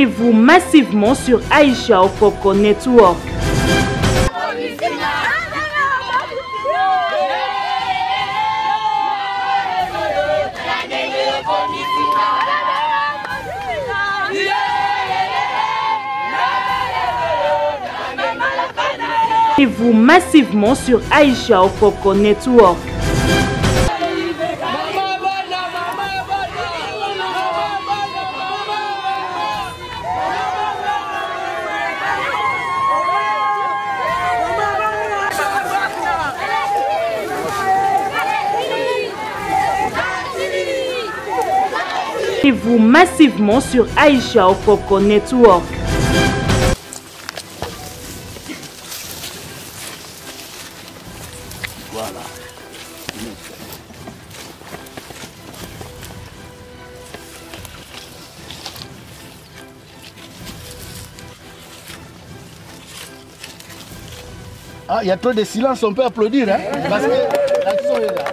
Suivez-vous massivement sur Aïcha Okoko Network. Suivez-vous massivement sur Aïcha Okoko Network. Suivez-vous massivement sur Aïcha Okoko Network. Voilà. Ah, il y a trop de silence, on peut applaudir, hein? Parce que l'action est là,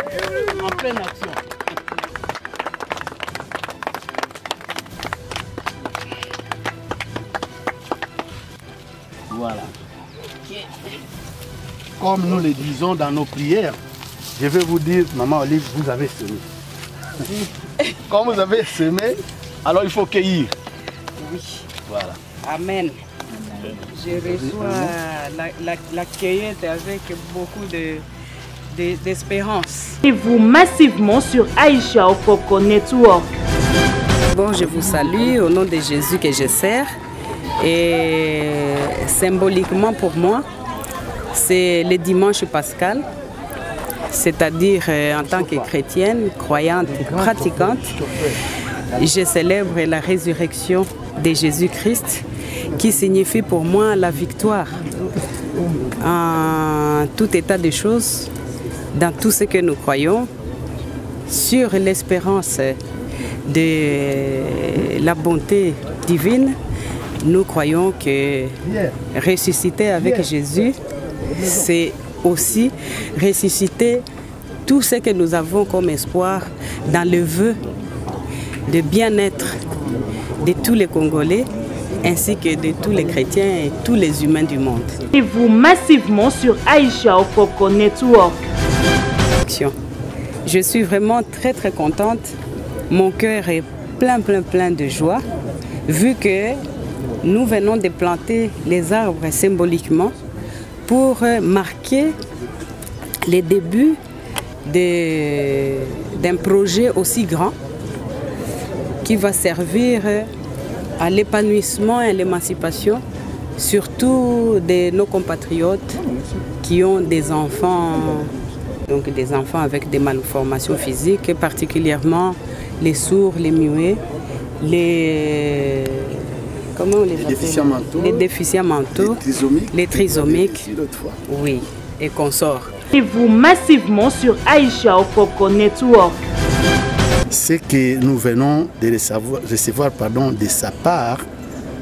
en pleine action. Voilà. Comme nous le disons dans nos prières, je vais vous dire, Maman Olive, vous avez semé. Quand vous avez semé, alors il faut cueillir. Oui. Voilà. Amen. Je reçois la cueillette avec beaucoup d'espérance. Suivez-vous massivement sur Aïcha Okoko Network. Bon, je vous salue au nom de Jésus que je sers. Et symboliquement pour moi, c'est le dimanche pascal, c'est-à-dire en tant que chrétienne, croyante et pratiquante, je célèbre la résurrection de Jésus-Christ qui signifie pour moi la victoire en tout état de choses, dans tout ce que nous croyons, sur l'espérance de la bonté divine. Nous croyons que ressusciter avec Jésus, c'est aussi ressusciter tout ce que nous avons comme espoir dans le vœu de bien-être de tous les Congolais ainsi que de tous les chrétiens et tous les humains du monde. Suivez-vous massivement sur Aïcha Okoko Network. Je suis vraiment très contente. Mon cœur est plein de joie vu que nous venons de planter les arbres symboliquement pour marquer les débuts d'un projet aussi grand qui va servir à l'épanouissement et à l'émancipation, surtout de nos compatriotes qui ont des enfants, donc des enfants avec des malformations physiques, particulièrement les sourds, les muets, les déficients mentaux, les trisomiques, oui, et consorts. Suivez-vous massivement sur Aïcha Okoko Network. Ce que nous venons de recevoir de sa part,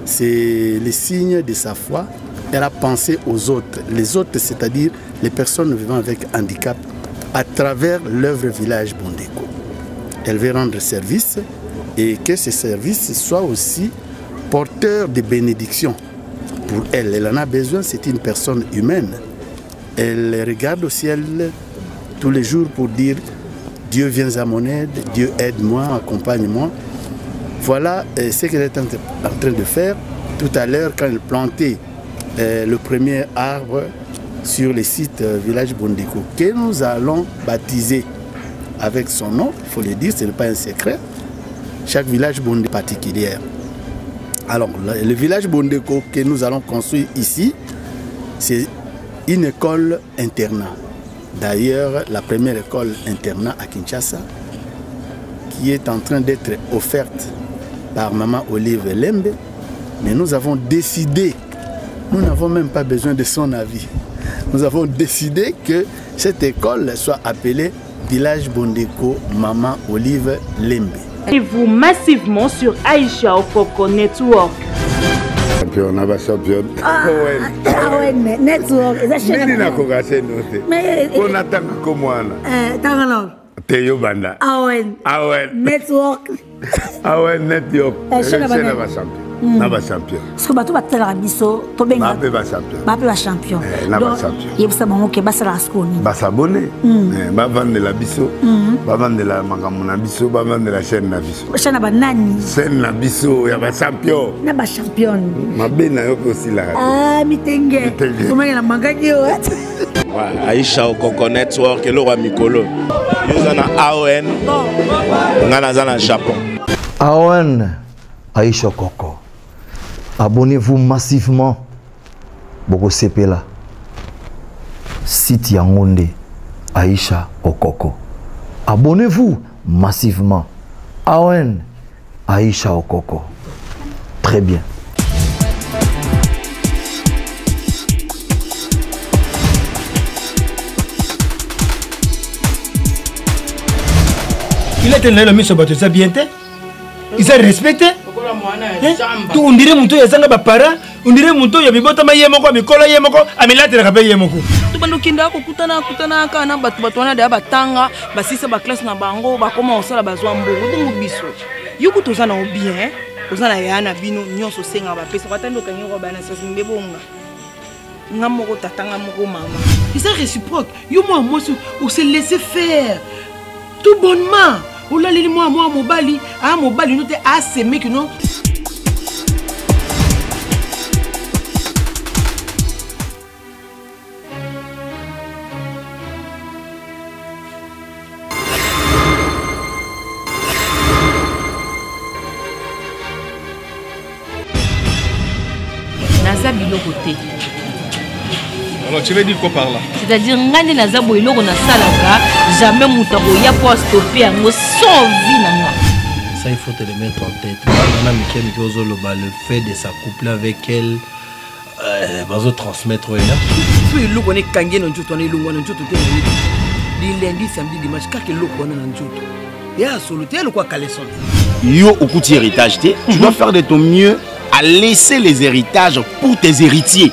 c'est le signe de sa foi. Elle a pensé aux autres. Les autres, c'est-à-dire les personnes vivant avec handicap, à travers l'œuvre Village Bondeko. Elle veut rendre service et que ce service soit aussi porteur de bénédiction. Pour elle, elle en a besoin, c'est une personne humaine. Elle regarde au ciel tous les jours pour dire Dieu viens à mon aide, Dieu aide-moi, accompagne-moi. Voilà ce qu'elle est en train de faire. Tout à l'heure, quand elle plantait le premier arbre sur le site Village Bondeko, que nous allons baptiser avec son nom, il faut le dire, ce n'est pas un secret. Chaque village Bondeko particulier. Alors, le village Bondeko que nous allons construire ici, c'est une école internat. D'ailleurs, la première école internat à Kinshasa, qui est en train d'être offerte par Maman Olive Lembe. Mais nous avons décidé, nous n'avons même pas besoin de son avis, nous avons décidé que cette école soit appelée Village Bondeko Maman Olive Lembe. Suivez-vous massivement sur Aïcha Okoko Network. Champion, on a champion. Network. Nini na kogase note. On attend comme moi. Tangano. Teyo banda. Awen. Awen. Network. Awen network. Champion. Champion. na ba champion. Parce que bato batala biso to benga. Ba ba champion. Ba ba champion. Na ba champion. Et ça bango ke basala skoni. Ba s'abonner. Ba vendre la biso. Ba vendre la makambo na biso, ba vendre la chaîne na biso. Chaîne ba nani? Chaîne na biso ya ba champion. Na ba champion. Ma bena yo aussi la. Ah mitenge. Comment la mangaki yo? Aïcha au Coco Network et le roi Mikolo. Nous sommes à AON. Nous sommes au Japon. AON, Aïcha Coco. Abonnez-vous massivement. Boko Sepela. Site Yangonde. Aïcha Coco. Abonnez-vous massivement. AON, Aïcha Coco. Très bien. Il était là, le monsieur Bato, ça bien été. Ils ont respecté. On dirait mon tour, il y a des parents. On dirait mon tour, il y a des botama yemoko, mais kola yemoko, amela te rappelle yemoko. Tu vas nous kinda kutana kana batwana de batanga, basisa ba classe na bango, ba comment on sala bazwa mbongo, donc biso. Yuko tozana bien, tozana yana bino nyonso senga ba pesa batando kanyo ba na sasa mbebonga. Ngamoko tatanga moko mama. C'est réciproque. Yo moi on se laisser faire. Tout bonnement. Oh là moi mobali, mobali nous t'es assez mec non. Naza biloko te. Alors tu veux dire quoi par là? C'est-à-dire ngani naza boiloko na salaka, jamais mutako ya pour stopper yango sans vie nanga. Ça il faut te le mettre en tête. On a le fait de s'accoupler avec elle, va transmettre rien. Tu le connais kangé non joto ne lungwa non joto te. Di lundi samedi dimanche kake loko na joto. Ya soluté le quoi caleçon. Yo okuti héritage té, tu dois faire de ton mieux à laisser les héritages pour tes héritiers.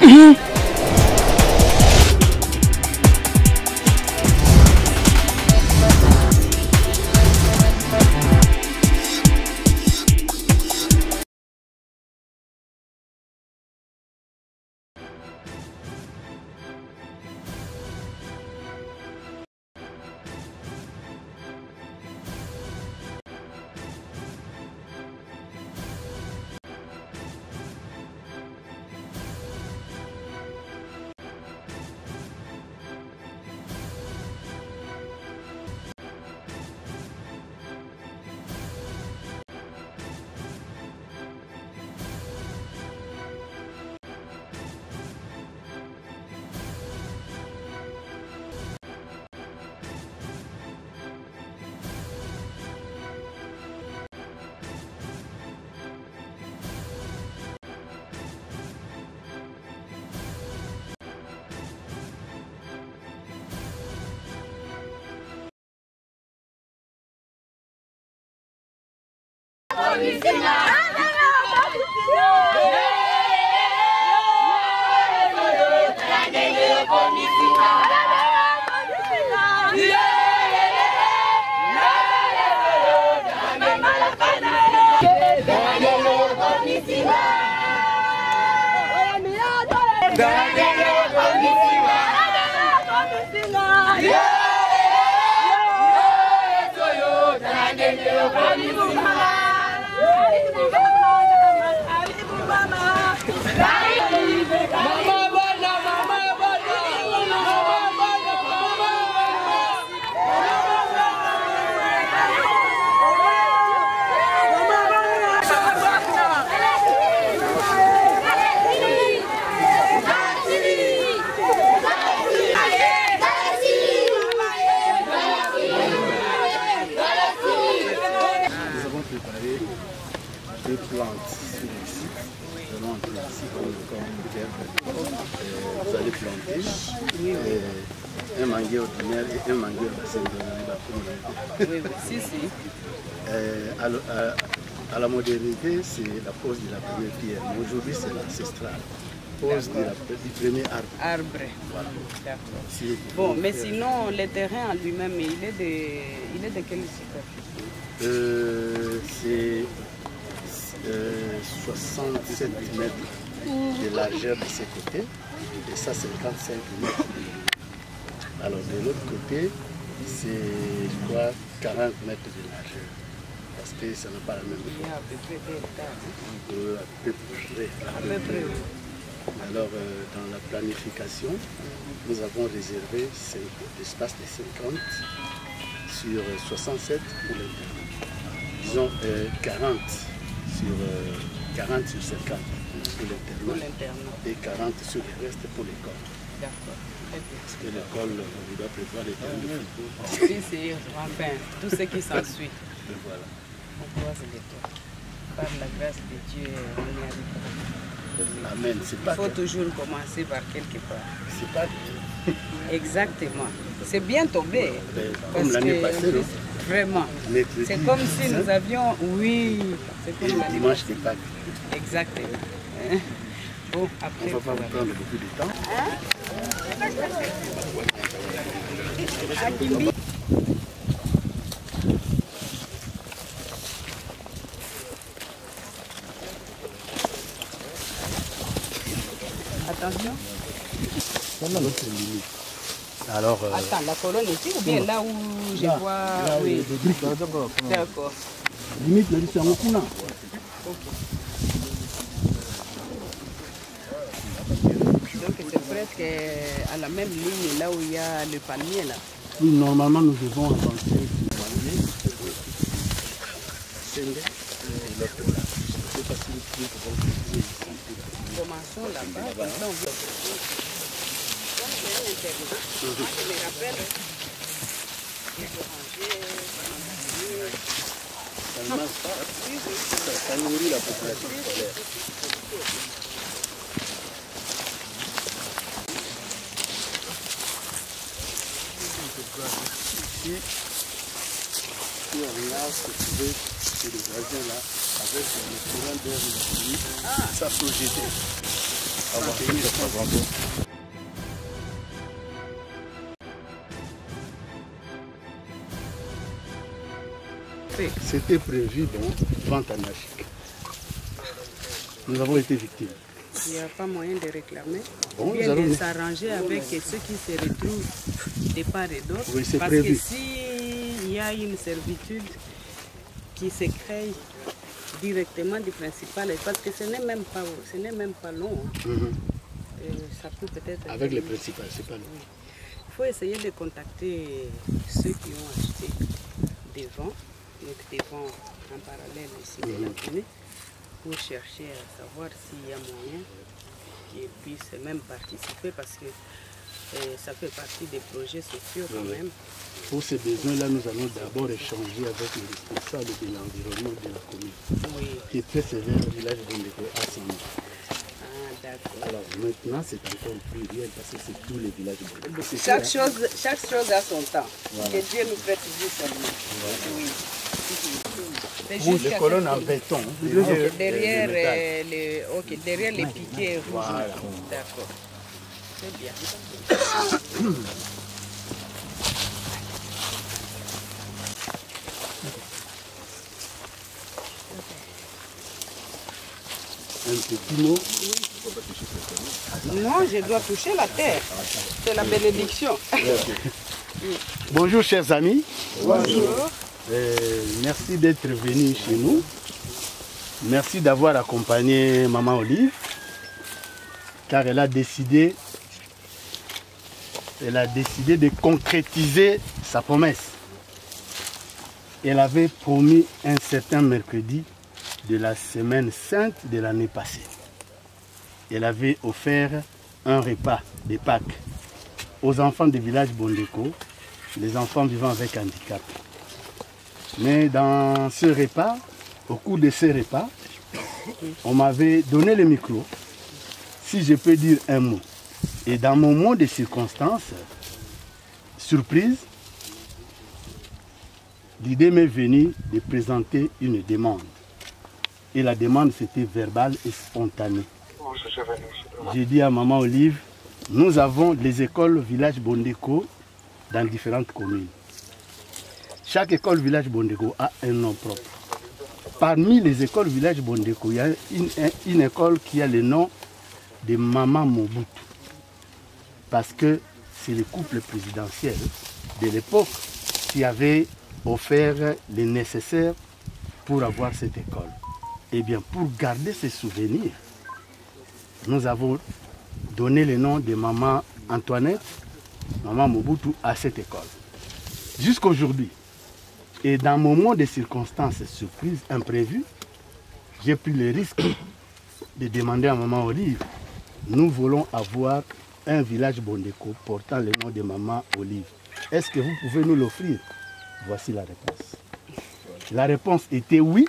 Vous allez planter un manguier ordinaire et un manguier bassin de la communauté. Si, si. À la modernité, c'est la pose de la première pierre, mais aujourd'hui c'est l'ancestral. Pose du premier arbre. Voilà. Si bon, mais sinon, le terrain en lui-même, il est de quelle superficie? 67 mètres de largeur de ces côtés et ça 55 mètres. Alors de l'autre côté, c'est je crois 40 mètres de largeur. Parce que ça n'a pas la même forme. À peu près. Alors dans la planification, nous avons réservé l'espace de 50 sur 67 pour l'internat. Disons 40 sur 50 pour l'internat et 40 sur le reste pour l'école. D'accord. Parce que l'école, on doit prévoir les terrains de football. Oui, c'est enfin tout ce qui s'ensuit. Voilà. On croise les doigts. Par la grâce de Dieu, on y arrive. Amen. Il faut toujours commencer par quelque part. C'est pas exactement. C'est bien tombé. Comme l'année passée, non? Vraiment. C'est comme si nous avions. Oui. C'est comme le dimanche de Pâques. Exactement. Bon, après. On va pas prendre beaucoup de temps. Attention. Alors, attends, la colonne ici ou bien là où je vois là où oui. D'accord. Limite, là, c'est un coup là. Donc c'est presque à la même ligne là où il y a le palmier là. Oui, normalement nous devons avancer le palmier. Commençons là-bas, comme ça on veut. Je me rappelle, il faut ranger, ça nourrit la population scolaire. Ici, si on regarde ce que tu veux, c'est le voisin là, avec le courant d'air de la pluie, ça peut jeter. Ça va tenir le C'était prévu dans vente anarchique. Nous avons été victimes. Il n'y a pas moyen de réclamer. Bon, bien de s'arranger avec ceux qui se retrouvent de part et d'autre. Oui, c'est parce prévu. que s'il y a une servitude qui se crée directement du principal, parce que ce n'est même pas long. Ça peut peut-être. Avec le principal, c'est pas long. Oui. Il faut essayer de contacter ceux qui ont acheté des vents. Donc des vents en parallèle ici de la clinique pour chercher à savoir s'il y a moyen qu'ils puissent même participer parce que ça fait partie des projets sociaux quand même. Pour ces besoins-là, nous allons d'abord échanger avec le responsable de l'environnement de la commune, qui est très sévère au village de Bondeko à Saint-Denis. Alors maintenant, c'est encore plus réel parce que c'est tous les villages de Bondeko. Chaque chose a son temps. Voilà. Que Dieu nous prête toujours seulement. Voilà. Oui. Les colonnes en béton. Derrière, derrière les piquets rouges. Voilà. D'accord. C'est bien. Un petit mot. Non, je dois toucher la terre. C'est la bénédiction. Bonjour chers amis. Bonjour. Merci d'être venus chez nous. Merci d'avoir accompagné Maman Olive, car elle a décidé de concrétiser sa promesse. Elle avait promis un certain mercredi de la semaine sainte de l'année passée. Elle avait offert un repas de Pâques aux enfants du village Bondeko, les enfants vivant avec handicap. Mais dans ce repas, au cours de ce repas, on m'avait donné le micro, si je peux dire un mot. Et dans mon mot de circonstance, surprise, l'idée m'est venue de présenter une demande. Et la demande, c'était verbale et spontanée. J'ai dit à Maman Olive, nous avons les écoles village Bondeko dans différentes communes. Chaque école village Bondeko a un nom propre. parmi les écoles village Bondeko, il y a une école qui a le nom de Maman Mobutu. Parce que c'est le couple présidentiel de l'époque qui avait offert le nécessaire pour avoir cette école. Eh bien, pour garder ces souvenirs, nous avons donné le nom de Maman Antoinette, Maman Mobutu à cette école. Jusqu'à aujourd'hui. Et dans un moment de circonstances surprises, imprévues, j'ai pris le risque de demander à Maman Olive, nous voulons avoir un village Bondeko portant le nom de Maman Olive. Est-ce que vous pouvez nous l'offrir? Voici la réponse. La réponse était oui.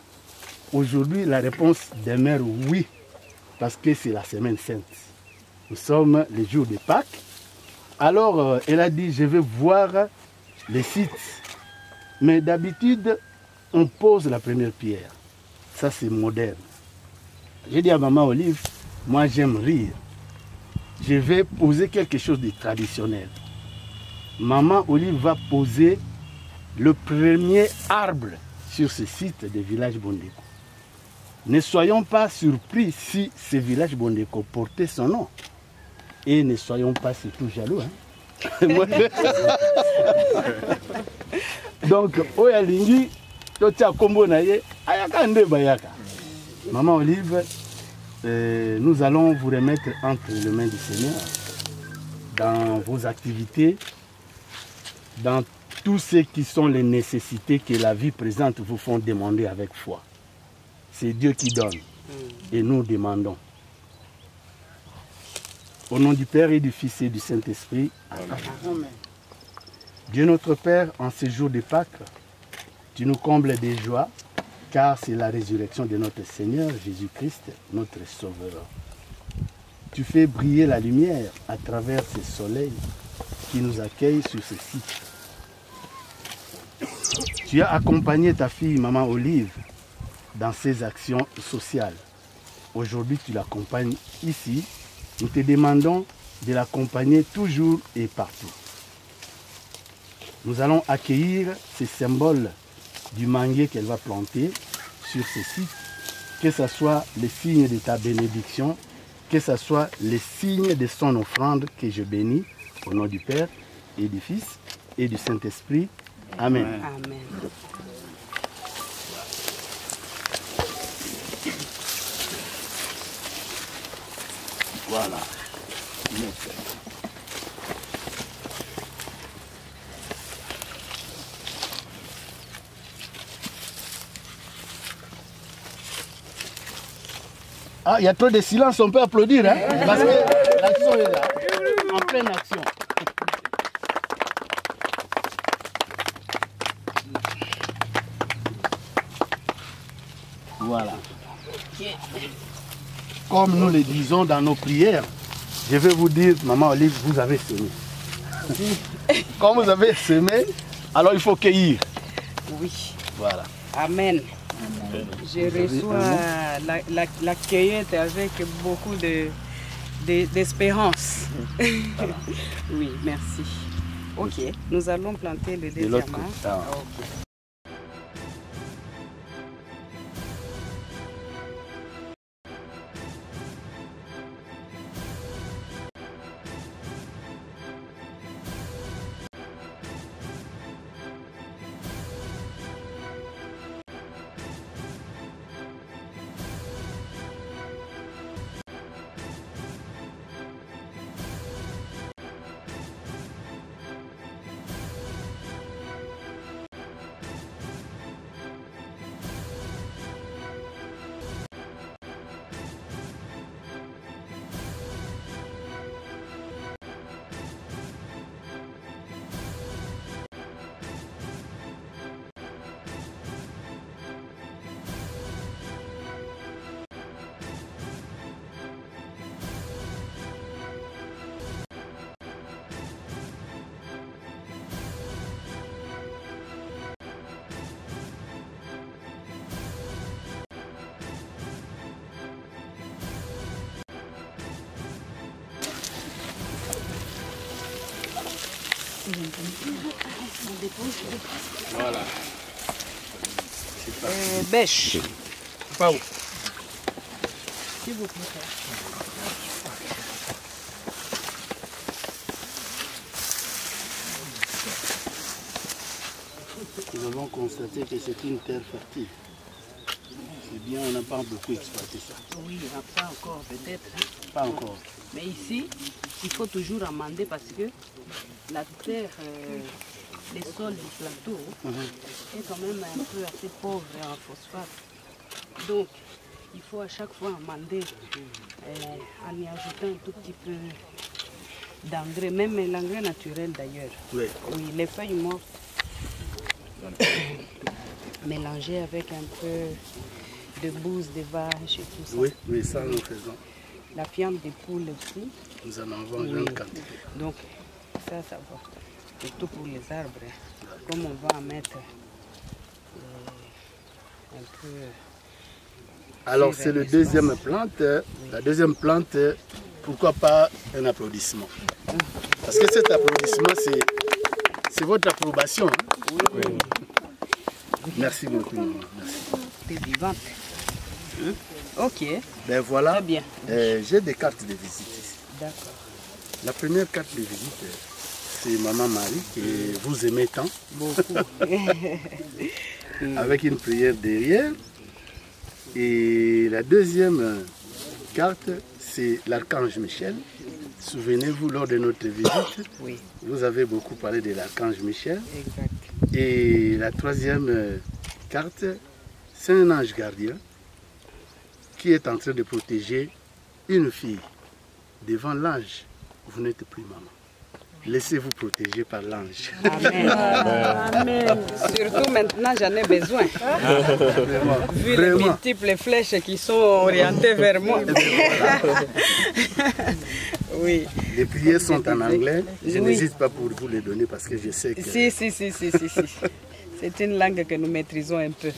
Aujourd'hui, la réponse demeure oui, parce que c'est la semaine sainte. Nous sommes les jours de Pâques. Alors, elle a dit, je vais voir les sites. Mais d'habitude, on pose la première pierre. Ça, c'est moderne. J'ai dit à Maman Olive, moi j'aime rire. Je vais poser quelque chose de traditionnel. Maman Olive va poser le premier arbre sur ce site de village Bondeko. Ne soyons pas surpris si ce village Bondeko portait son nom. Et ne soyons pas surtout jaloux. Hein? Donc, Oyalingi, Totia Kombo Naye, Ayaka Nde Bayaka. Maman Olive, nous allons vous remettre entre les mains du Seigneur dans vos activités, dans tout ce qui sont les nécessités que la vie présente vous font demander avec foi. C'est Dieu qui donne et nous demandons. Au nom du Père et du Fils et du Saint-Esprit. Amen. Dieu notre Père, en ce jour de Pâques, tu nous combles de joie, car c'est la résurrection de notre Seigneur Jésus-Christ, notre Sauveur. Tu fais briller la lumière à travers ce soleil qui nous accueille sur ce site. Tu as accompagné ta fille, Maman Olive, dans ses actions sociales. Aujourd'hui, tu l'accompagnes ici. Nous te demandons de l'accompagner toujours et partout. Nous allons accueillir ces symboles du manguier qu'elle va planter sur ce site, que ce soit les signes de ta bénédiction, que ce soit les signes de son offrande que je bénis au nom du Père et du Fils et du Saint-Esprit. Amen. Amen. Voilà. Ah, il y a trop de silence, on peut applaudir, hein? Parce que l'action est là, en pleine action. Voilà. Comme nous le disons dans nos prières, je vais vous dire, Maman Olive, vous avez semé. Quand vous avez semé, alors il faut cueillir. Oui. Voilà. Amen. Je reçois la cueillette avec beaucoup d'espérance. Voilà. Oui, merci. Ok, nous allons planter le deuxième arbre. Okay. Voilà. Bêche. Pas où? S'il vous plaît. Nous avons constaté que c'est une terre fertile. C'est bien, on n'a pas beaucoup exploité ça. Oui, il n'y a pas encore peut-être. Pas encore. Mais ici, il faut toujours amender parce que la terre, les sols du plateau est quand même un peu assez pauvre en phosphate. Donc, il faut à chaque fois amender en y ajoutant un tout petit peu d'engrais, même l'engrais naturel d'ailleurs. Oui. Oui, les feuilles mortes mélangées avec un peu de bouse de vache et tout ça. Oui, oui, ça nous faisons. La viande des poules aussi. Nous en avons en grande quantité. Donc, ça va. Surtout pour les arbres. Comme on va en mettre un peu... Alors, c'est le deuxième plante. La deuxième plante, pourquoi pas un applaudissement? Parce que cet applaudissement, c'est votre approbation. Hein? Oui. Merci beaucoup. Merci. T'es vivante. Ok. Ben voilà. Très bien. J'ai des cartes de visite ici. D'accord. La première carte de visite, c'est Maman Marie, que vous aimez tant. Beaucoup. Avec une prière derrière. Et la deuxième carte, c'est l'archange Michel. Souvenez-vous, lors de notre visite, oui, vous avez beaucoup parlé de l'archange Michel. Exact. Et la troisième carte, c'est un ange gardien qui est en train de protéger une fille. Devant l'ange, vous n'êtes plus maman. Laissez-vous protéger par l'ange. Amen. Amen. Surtout maintenant, j'en ai besoin. Vraiment. Vu les multiples flèches qui sont orientées vers moi. Oui. Les prières sont en anglais. Je n'hésite pas pour vous les donner parce que je sais que... Si. C'est une langue que nous maîtrisons un peu.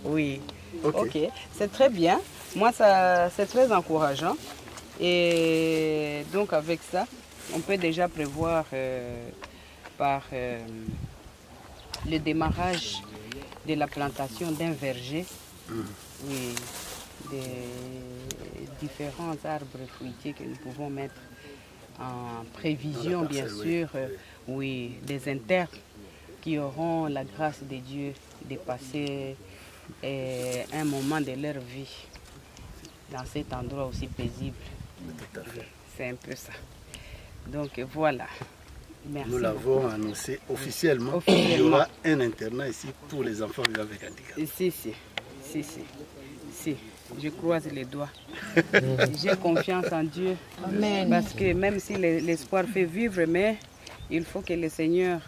Oui. Ok. C'est très bien. Moi, c'est très encourageant. Et donc, avec ça, on peut déjà prévoir par le démarrage de la plantation d'un verger, oui, des différents arbres fruitiers que nous pouvons mettre en prévision, bien sûr, oui, des internes qui auront la grâce de Dieu de passer un moment de leur vie dans cet endroit aussi paisible. C'est un peu ça. Donc voilà. Merci. Nous l'avons annoncé officiellement. Il y aura un internat ici pour les enfants vivant avec handicap. Si. Je croise les doigts. J'ai confiance en Dieu. Amen. Parce que même si l'espoir fait vivre, mais il faut que le Seigneur,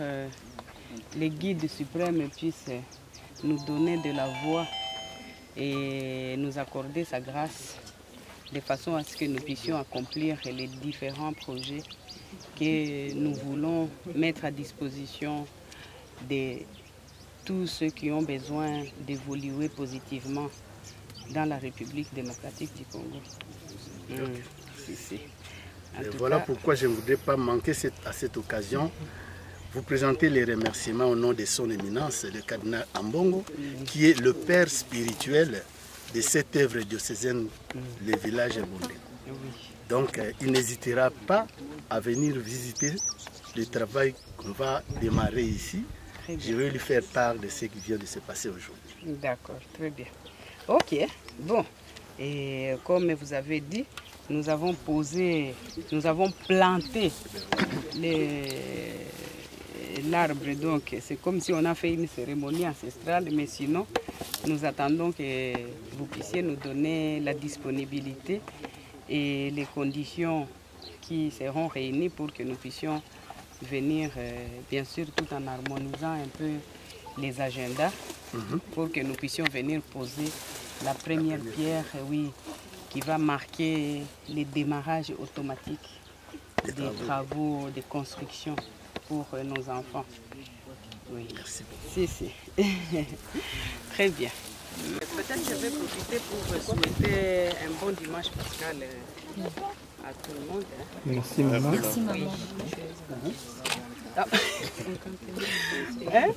les guides suprêmes, puisse nous donner de la voix et nous accorder sa grâce de façon à ce que nous puissions accomplir les différents projets que nous voulons mettre à disposition de tous ceux qui ont besoin d'évoluer positivement dans la République démocratique du Congo. Voilà pourquoi je ne voudrais pas manquer à cette occasion vous présenter les remerciements au nom de son éminence, le cardinal Ambongo, qui est le père spirituel de cette œuvre diocésaine, le village Bondé. Donc, il n'hésitera pas à venir visiter le travail qu'on va démarrer ici. Je vais lui faire part de ce qui vient de se passer aujourd'hui. D'accord, très bien. Ok, bon. Et comme vous avez dit, nous avons planté l'arbre. Donc, c'est comme si on a fait une cérémonie ancestrale, mais sinon, nous attendons que vous puissiez nous donner la disponibilité et les conditions qui seront réunies pour que nous puissions venir, bien sûr, tout en harmonisant un peu les agendas, pour que nous puissions venir poser la première pierre, oui, qui va marquer le démarrage automatique des travaux de construction pour nos enfants. Oui. Merci beaucoup. Si. Très bien. Peut-être que je vais profiter pour souhaiter un bon dimanche pascal À tout le monde. Hein. Merci, maman. Merci, maman. Ah. Hein?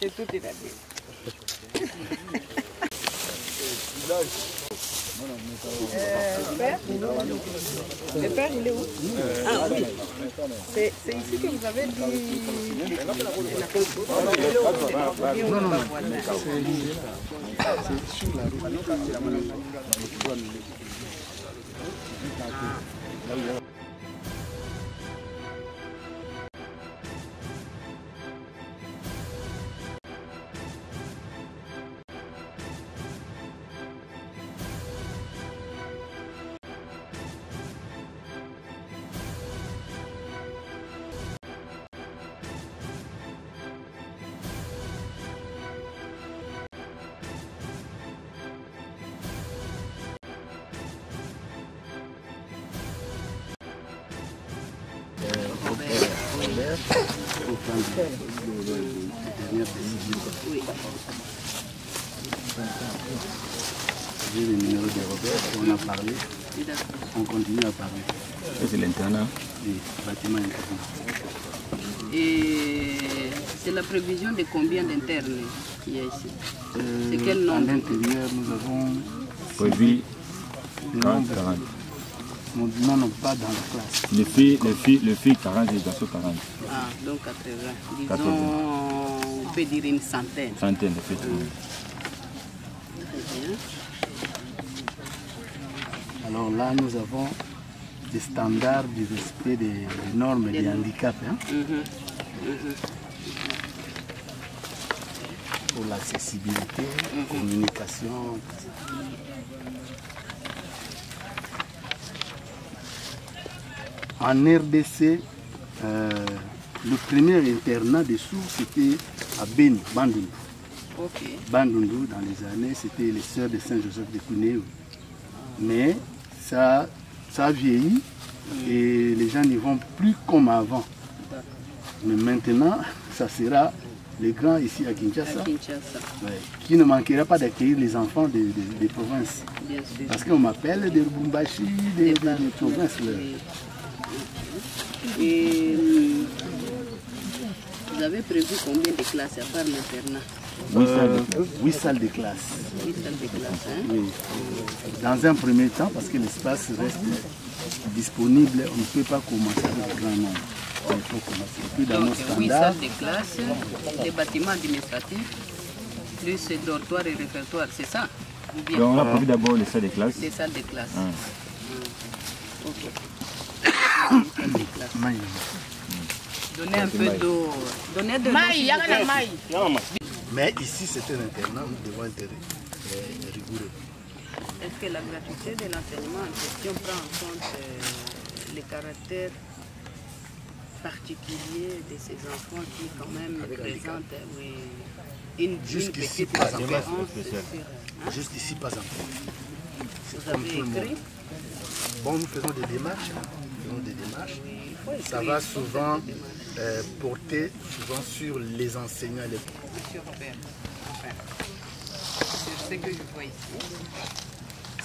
C'est tout est habillé. Père, le père, il est où? Ah oui. C'est ici que vous avez dit. Non, non, c'est sur la route. J'ai le numéro de Robert, on a parlé, on continue à parler. C'est l'internat? Oui, bâtiment internat. Et c'est la prévision de combien d'internes qu'il y a ici? C'est quel nombre? À l'intérieur, nous avons prévu 40. Non, non, pas dans la classe. Les filles 40 et les garçons 40. Ah, donc 80. Disons, on peut dire une centaine. Centaine, effectivement. Très bien. Alors là, nous avons des standards du respect des normes des handicaps. Hein? Pour l'accessibilité, communication. En RDC, le premier internat de sourds, c'était à Beni, Bandundu. Okay. Bandundu, dans les années, c'était les sœurs de Saint-Joseph de Kounéou. Mais ça a vieilli et les gens n'y vont plus comme avant. Mais maintenant, ça sera les grands ici à Kinshasa, qui ne manquera pas d'accueillir les enfants des provinces. Parce qu'on m'appelle des Lubumbashi, des provinces. Et vous avez prévu combien de classes à part l'internat? 8 salles de classe. 8 salles de classe, hein? Oui. Dans un premier temps, parce que l'espace reste disponible, on ne peut pas commencer avec un grand nombre. Il faut commencer. Puis dans nos standards, 8 salles de classe, les bâtiments administratifs, plus dortoirs et réfectoires, c'est ça? Donc on a prévu d'abord les salles de classe. Les salles de classe. Ok. Donnez un peu d'eau. Donnez de l'eau. Mais ici, c'est un internat, nous devons être rigoureux. Est-ce que la gratuité de l'enseignement en question prend en compte les caractères particuliers de ces enfants qui, quand même, présentent une petite différence? Jusqu'ici, pas encore. Vous avez écrit? Bon, nous faisons des démarches. Ça va souvent porter sur les enseignants et les profs. Monsieur Robert, sur ce que je vois ici,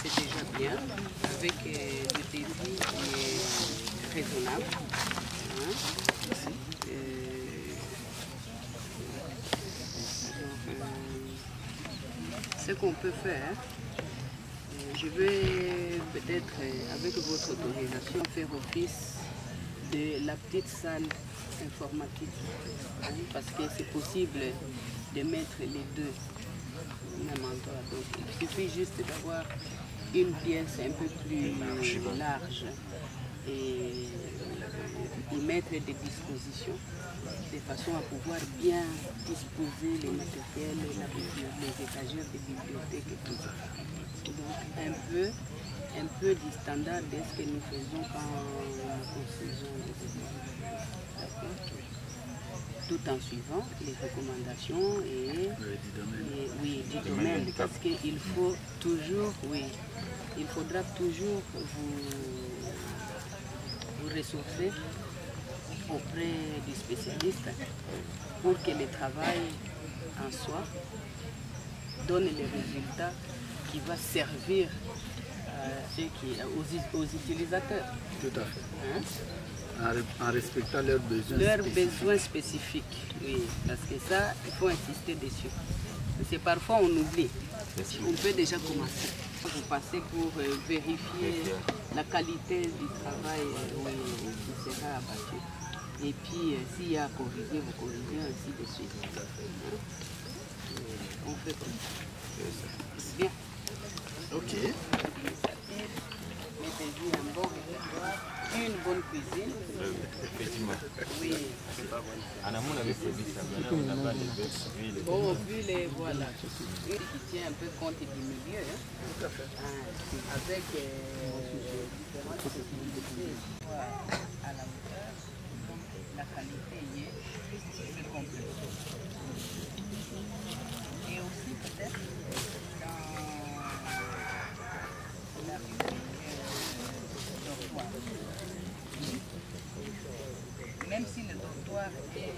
c'est déjà bien, avec le débit qui est raisonnable. Hein? Ce qu'on peut faire, je vais peut-être, avec votre autorisation, faire office de la petite salle informatique, hein, parce que c'est possible de mettre les deux même endroit. Donc il suffit juste d'avoir une pièce un peu plus large et y mettre des dispositions de façon à pouvoir bien disposer les matériels, les étagères des bibliothèques et tout ça. Donc un peu du standard de ce que nous faisons quand nous construisons les écoles. Tout en suivant les recommandations et du domaine, parce qu'il faut toujours, il faudra toujours vous ressourcer auprès du spécialiste pour que le travail en soi donne les résultats qui va servir à aux utilisateurs. Tout à fait. En respectant leurs besoins spécifiques. Besoins spécifiques, oui. Parce que ça, il faut insister dessus. Parce que parfois on oublie. On peut déjà commencer. Vous passez pour vérifier la qualité du travail qui sera abattu. Et puis, s'il y a à corriger, vous corrigez ainsi de suite. On fait comme ça. Bien. Ok. Mettez-y une bonne cuisine. Effectivement. Oui. En amont, on avait produit ça. On n'a pas les bœufs. Oh, vu les voilà. Une qui tient un peu compte du milieu. Hein. Tout à fait. Avec différentes possibilités. À la hauteur. La qualité y est. C'est complet. Et aussi peut-être dans la dortoir. Même si le dortoir est...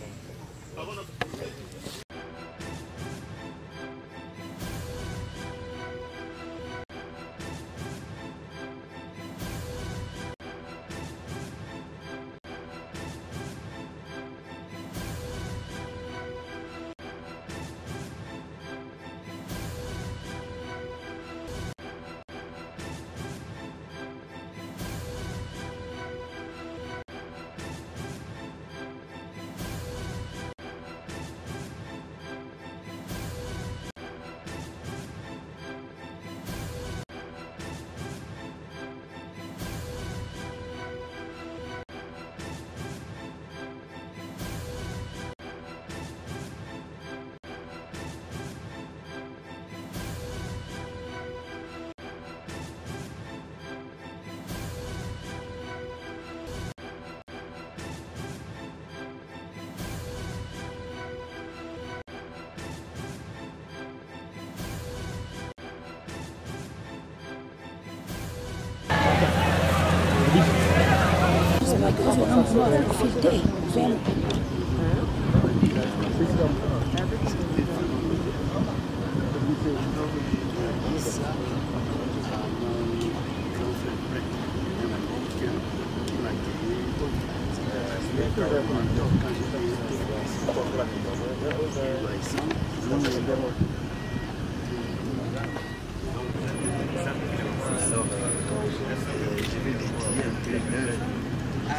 À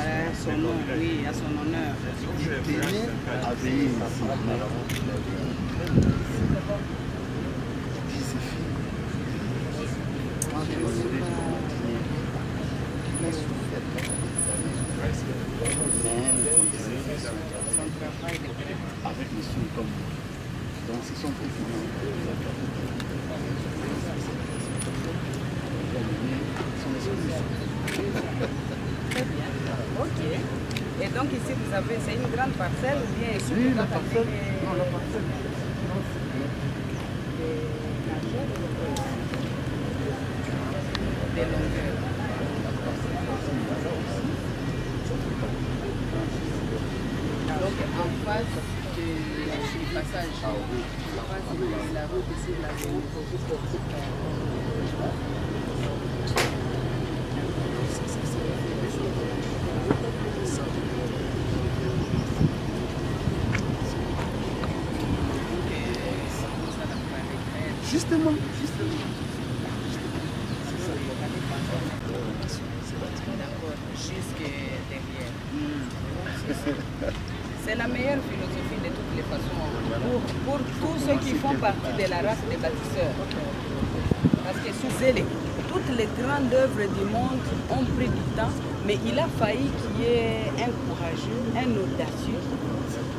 son nom, oui, à son honneur. À veiller ici. Avec les sous comme donc ce sont Ok. Et donc ici vous avez, c'est une grande parcelle ou bien ici? Oui, la parcelle. Non, la parcelle. Des longueurs. Donc en face du passage, en face de la route ici, la route. Justement. D'accord, jusque derrière. C'est la meilleure philosophie de toutes les façons pour tous ceux qui font partie de la race des bâtisseurs. Parce que sous zélé, toutes les grandes œuvres du monde ont pris du temps, mais il a failli qu'il y ait un courageux, un audacieux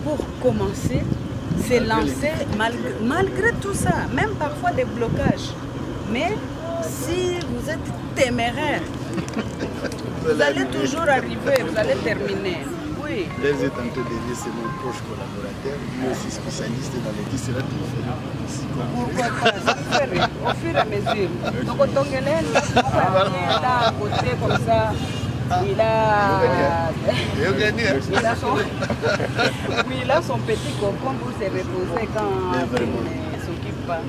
pour commencer, se lancer malgré tout ça, même parfois des blocages. Mais si vous êtes téméraire, vous allez toujours arriver, vous allez terminer. Oui. Là, vous êtes en train d'aider, c'est mon proche collaborateur, lui aussi spécialiste dans les tisserands de Pourquoi pas? Ça peut faire au fur et à mesure. Donc, au Tonguelen, là, à côté comme ça, il a son petit cocon pour se reposer quand il ne s'occupe pas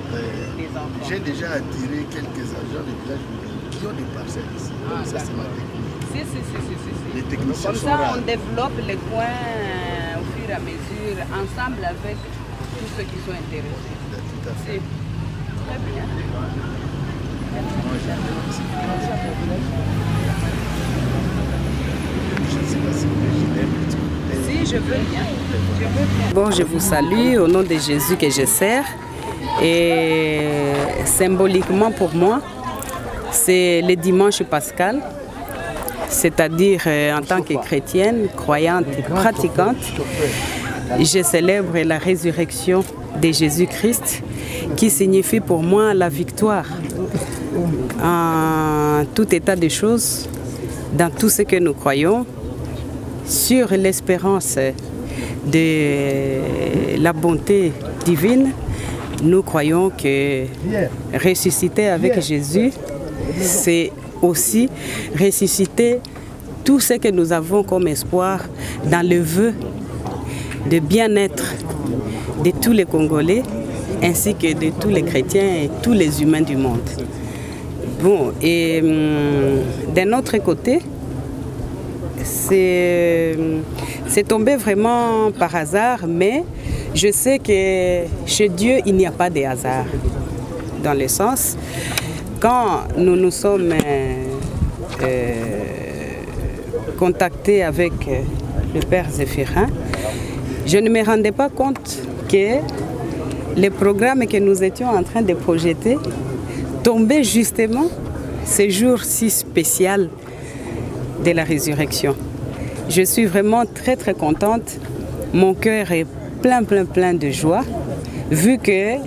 des enfants. J'ai déjà attiré quelques agents du village. millions de parcelles ici. Ça, c'est ma technique. Si. Les techniciens Comme sont ça, rares. on développe les coins au fur et à mesure, ensemble avec tous ceux qui sont intéressés. Tout à fait. Très bien. Si, je veux bien. Bon, je vous salue au nom de Jésus que je sers. Et symboliquement pour moi, c'est le dimanche pascal, c'est-à-dire en tant que chrétienne, croyante et pratiquante, je célèbre la résurrection de Jésus-Christ qui signifie pour moi la victoire en tout état de choses, dans tout ce que nous croyons, sur l'espérance de la bonté divine. Nous croyons que ressusciter avec Jésus, c'est aussi ressusciter tout ce que nous avons comme espoir dans le vœu de bien-être de tous les Congolais ainsi que de tous les chrétiens et tous les humains du monde. Bon, et d'un autre côté, c'est tombé vraiment par hasard, mais je sais que chez Dieu, il n'y a pas de hasard. Dans le sens, quand nous nous sommes contactés avec le Père Zéphirin, je ne me rendais pas compte que les programmes que nous étions en train de projeter tombaient justement ce jour si spécial de la résurrection. Je suis vraiment très très contente. Mon cœur est plein de joie, vu que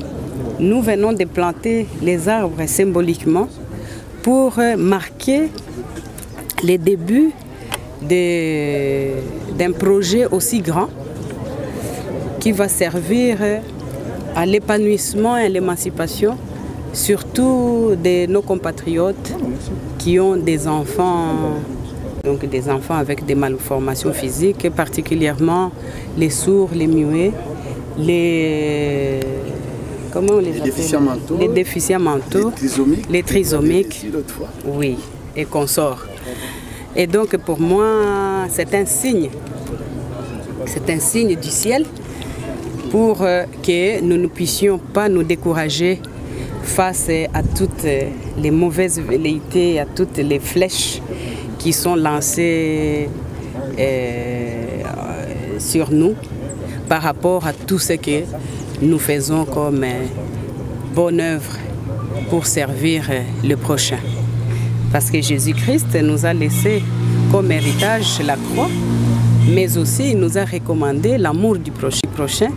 nous venons de planter les arbres symboliquement pour marquer les débuts d'un projet aussi grand qui va servir à l'épanouissement et à l'émancipation, surtout de nos compatriotes qui ont des enfants, donc des enfants avec des malformations physiques, particulièrement les sourds, les muets, les déficients mentaux, les déficients mentaux, les trisomiques, oui, et consorts. Et donc pour moi, c'est un signe du ciel pour que nous ne puissions pas nous décourager face à toutes les mauvaises velléités, à toutes les flèches qui sont lancées sur nous par rapport à tout ce que nous faisons comme bonne œuvre pour servir le prochain. Parce que Jésus-Christ nous a laissé comme héritage la croix, mais aussi il nous a recommandé l'amour du prochain.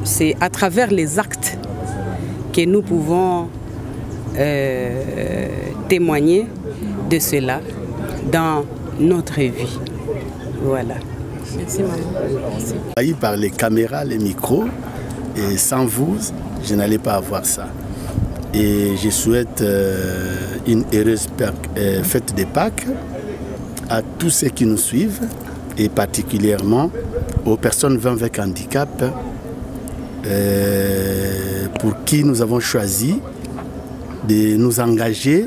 C'est à travers les actes que nous pouvons témoigner de cela dans notre vie. Voilà. Merci maman. Merci. Par les caméras, les micros, et sans vous, je n'allais pas avoir ça. Et je souhaite une heureuse fête de Pâques à tous ceux qui nous suivent et particulièrement aux personnes vivant avec handicap pour qui nous avons choisi de nous engager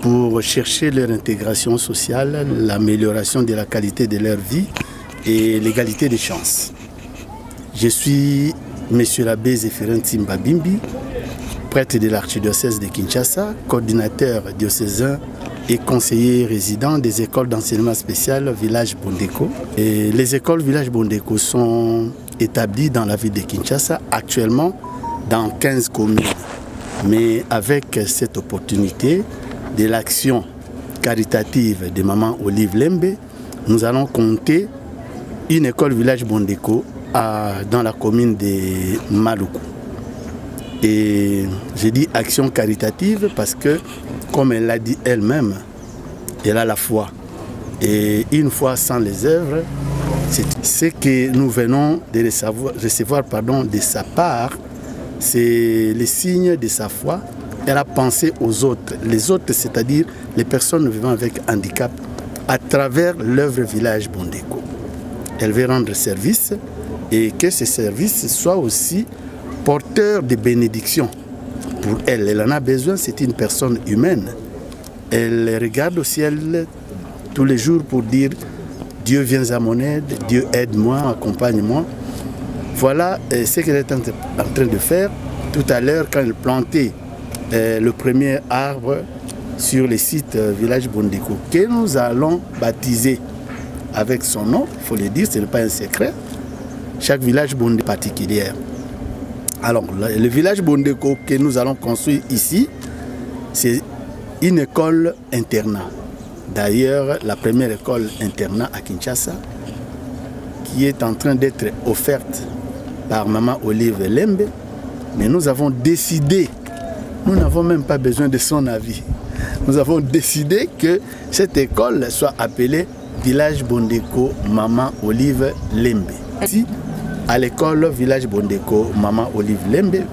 pour chercher leur intégration sociale, l'amélioration de la qualité de leur vie et l'égalité des chances. Je suis M. l'abbé Zéphirin Tsimbabimbi, prêtre de l'archidiocèse de Kinshasa, coordinateur diocésain et conseiller résident des écoles d'enseignement spécial Village Bondeko. Et les écoles Village Bondeko sont établies dans la ville de Kinshasa, actuellement dans 15 communes. Mais avec cette opportunité de l'action caritative de Maman Olive Lembe, nous allons compter une école Village Bondeko dans la commune de Maluku. Et je dis action caritative parce que, comme elle l'a dit elle-même, elle a la foi. Et une foi sans les œuvres, c'est ce que nous venons de recevoir de sa part, c'est le signe de sa foi. Elle a pensé aux autres. Les autres, c'est-à-dire les personnes vivant avec handicap, à travers l'œuvre Village Bondeko. Elle veut rendre service et que ce service soit aussi porteur de bénédictions pour elle. Elle en a besoin, c'est une personne humaine. Elle regarde au ciel tous les jours pour dire Dieu vient à mon aide, Dieu aide-moi, accompagne-moi. Voilà ce qu'elle est en train de faire. Tout à l'heure, quand elle plantait le premier arbre sur le site village Bondeko, que nous allons baptiser avec son nom, il faut le dire, ce n'est pas un secret. Chaque village Bondeko particulier. Alors, le village Bondeko que nous allons construire ici, c'est une école internat. D'ailleurs, la première école internat à Kinshasa, qui est en train d'être offerte par Maman Olive Lembe, mais nous avons décidé, nous n'avons même pas besoin de son avis, nous avons décidé que cette école soit appelée Village Bondeko Maman Olive Lembe. Ici, à l'école Village Bondeko Maman Olive Lembe,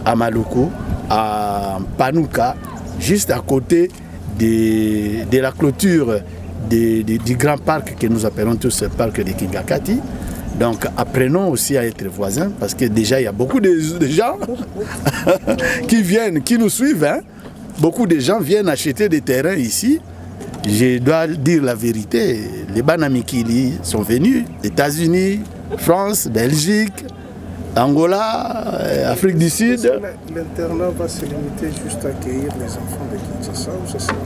à Maluku, à Panuka, juste à côté de la clôture du grand parc que nous appelons tous le parc de Kingakati. Donc apprenons aussi à être voisins, parce que déjà il y a beaucoup de gens qui viennent, qui nous suivent. Hein. Beaucoup de gens viennent acheter des terrains ici. Je dois dire la vérité, les Banamikili sont venus, États-Unis, France, Belgique, Angola, Afrique du Sud. L'internat va se limiter juste à accueillir les enfants de Kinshasa ou ça sera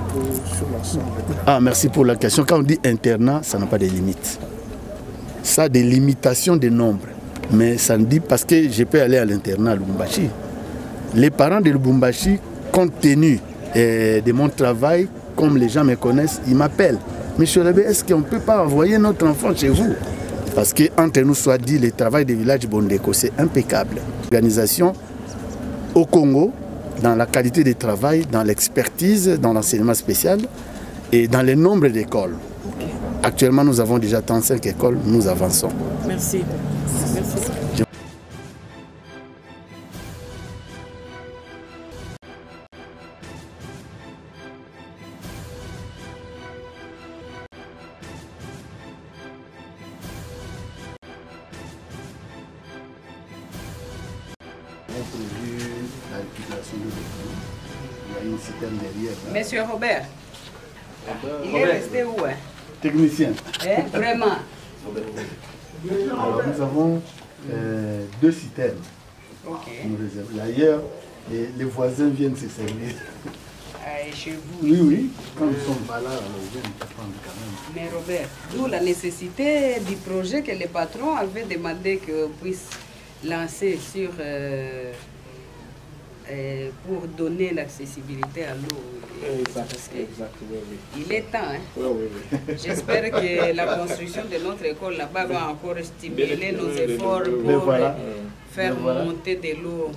sur l'ensemble? Ah, merci pour la question. Quand on dit internat, ça n'a pas de limite. Ça a des limitations de nombre. Mais ça me dit parce que je peux aller à l'internat à Lubumbashi. Les parents de Lubumbashi, compte tenu de mon travail, comme les gens me connaissent, ils m'appellent. Monsieur Lébé, est-ce qu'on ne peut pas envoyer notre enfant chez vous? Parce qu'entre nous soit dit, le travail des villages Bondeko, c'est impeccable. L'organisation au Congo, dans la qualité de travail, dans l'expertise, dans l'enseignement spécial et dans le nombre d'écoles. Actuellement, nous avons déjà 35 écoles, nous avançons. Merci. Merci. Monsieur Robert, il est resté où? Technicien. Vraiment. Alors nous avons 2 citernes. D'ailleurs, les voisins viennent se servir. Chez vous? Oui, oui. Quand nous ne sommes pas là, ils viennent prendre quand même. Mais Robert, d'où la nécessité du projet que le patron avait demandé qu'on puisse lancer sur... pour donner l'accessibilité à l'eau. Exactement, oui. Il est temps. Hein? Oui, oui, oui. J'espère que la construction de notre école là-bas va encore stimuler nos efforts pour faire monter de l'eau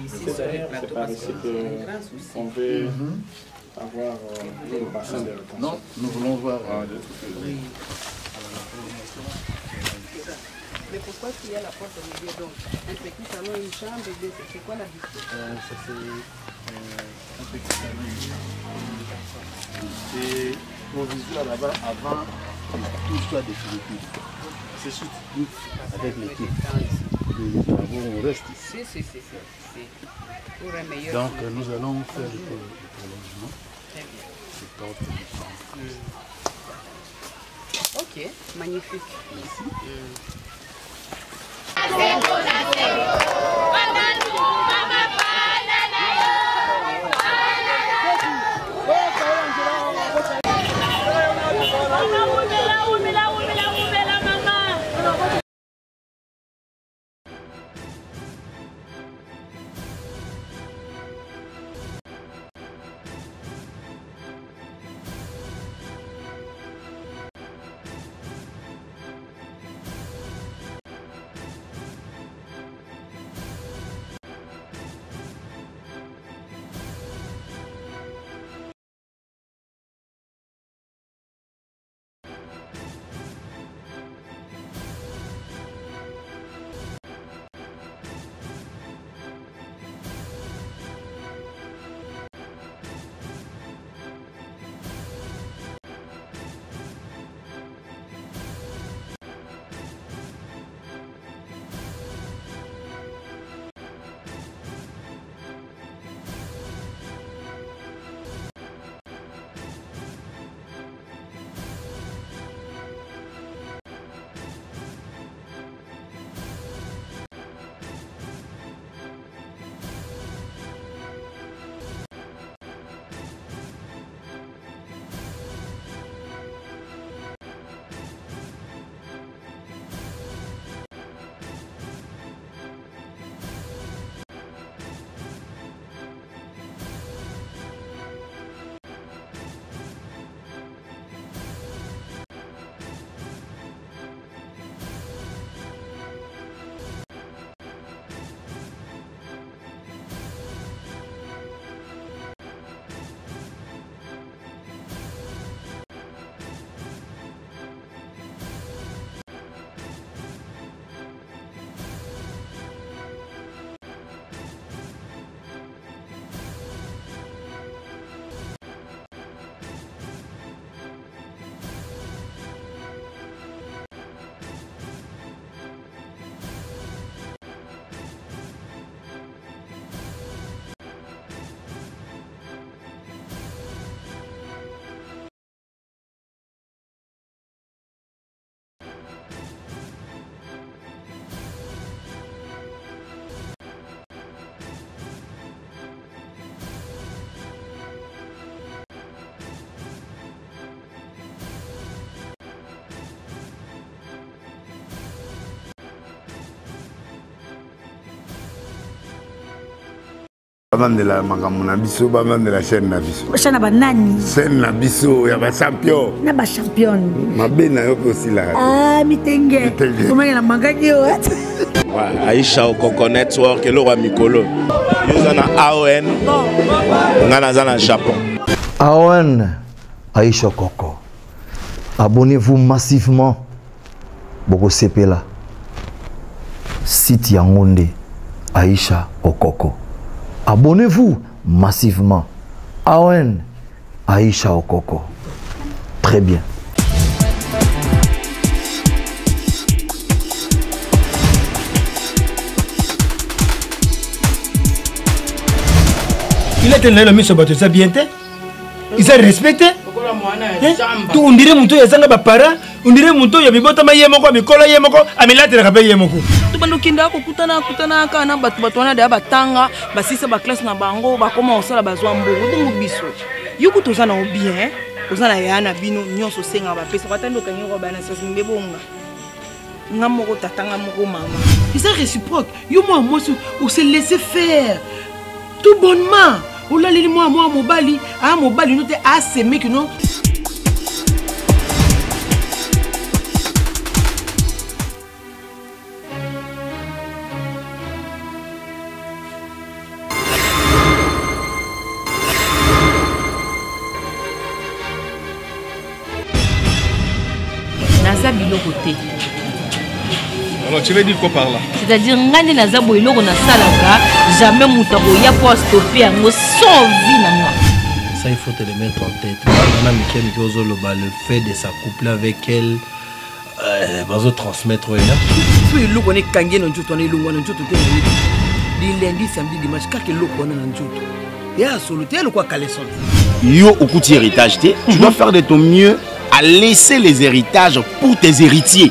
ici sur le plateau. Parce que c'est un grand souci. On veut avoir le bassin de rétention. Non, nous voulons voir. Oui. Mais pourquoi il y a la porte au milieu? Donc, un petit salon, une chambre, c'est quoi la différence? Ça c'est un petit salon. C'est provisoire là-bas avant que tout soit définitif. C'est surtout avec l'équipe. Les travaux restent ici. Si. Pour un meilleur. Donc nous allons faire le prolongement. Très bien. C'est porte de Ok, magnifique. Merci. bavandela makambo na biso bavandela chaîne na biso chaîne ba nani chaîne na biso ya ba champion na ba champion mabe na yo aussi la mitenge komanga na mangaki yo Aïcha Okoko Network le roi Mikolo yo na AON ngana za na Japon AON Aïcha Okoko. Abonnez-vous massivement Boko Sepela site Yangonde Aïcha Okoko. Abonnez-vous massivement AON Aïcha Okoko. Très bien. Il a tenu l'homme sur bateau, ça bien été. Ils ont respecté. On dirait mon tour, il y a un para. On dirait mon tour, il y a un bota mayemoko, mikola yemoko, amila te rabe yemoko. Tu bando kinda ko kutana kana batwana de batanga, basisa ba classe na bango, ba koma osala bazwa mbongo donc biso. Yuko tozana o bien, tozana yana bino nyonso senga ba pesa batando kanyo ba na sasa mbebonga. Ngamoko tatanga moko mama. Ils sont réciproques. Yo moi on se laisser faire. Tout bonnement. On l'a dit moi mobali, mobali nous t'es assez mec non. Naza biloko te. Alors tu veux dire quoi par là? C'est-à-dire ngani naza boiloko na salaka, jamais mutako ya pour stopper yango sans vie nanga. Ça il faut te le mettre en tête. Nana Mikem Kozoloba le fait de s'accoupler avec elle bazo transmettre là. Si le connaît kangé non tout on est loin non tout le lundi samedi dimanche kake lo kona na njoto. Ya solo te le quoi caleçon. Yo okuti héritage te, tu dois faire de ton mieux à laisser les héritages pour tes héritiers.